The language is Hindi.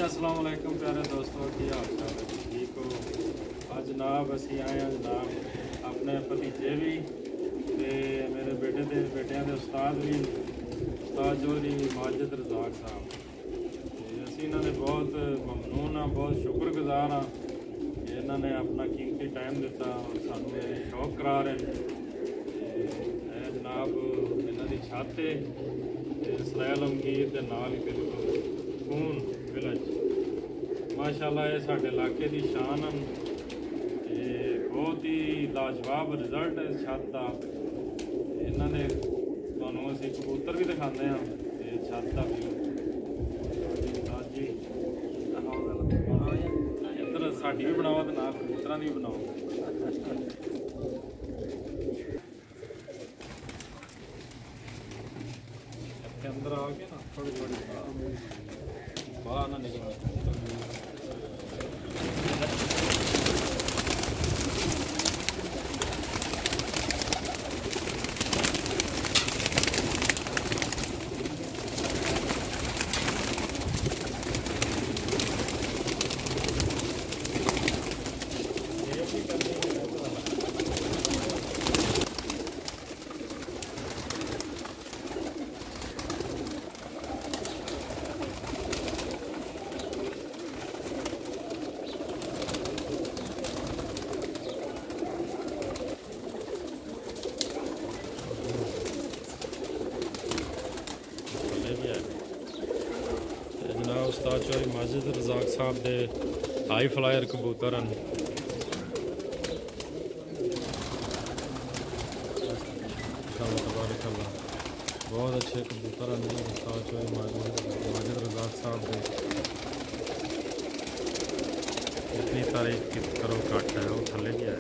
अस्सलाम वालेकुम प्यारे दोस्तों, की हाल चाल है? ठीक हो? आज जनाब असी आए हैं जनाब अपने भतीजे भी ते मेरे बेटे के बेटिया के उस्ताद भी उस्ताद चौधरी माजिद रज़ाक साहब। असी इन्होंने बहुत ममनून हाँ, बहुत शुक्रगुजार हाँ कि इन्होंने अपना कीमती टाइम दिता और सानू शौक करा रहे हैं। जनाब इन्हों की छत है इसराइल अमगीर के नाल बिल्कुल खून विलेज माशाल्लाह ये साडे इलाके की शान हैं। बहुत ही लाजवाब रिजल्ट है इस छत का। इन्होंने तुहानू असीं कबूतर भी दिखाते हैं ते छत का व्यू जी इधर साडी भी बनाओ तो ना कबूतरां दी भी बनाओ। अंदर आ के ना थोड़ी थोड़ी बाहर ना निकलना। जनाब उस्ताद चौधरी माजिद रज़ाक साहब के हाई फ्लायर कबूतर हैं। बहुत अच्छे कबूतर हैं उस्ताद चौधरी माजिद रज़ाक साहब के। इतनी तारीफ करो घट है वो थले भी है।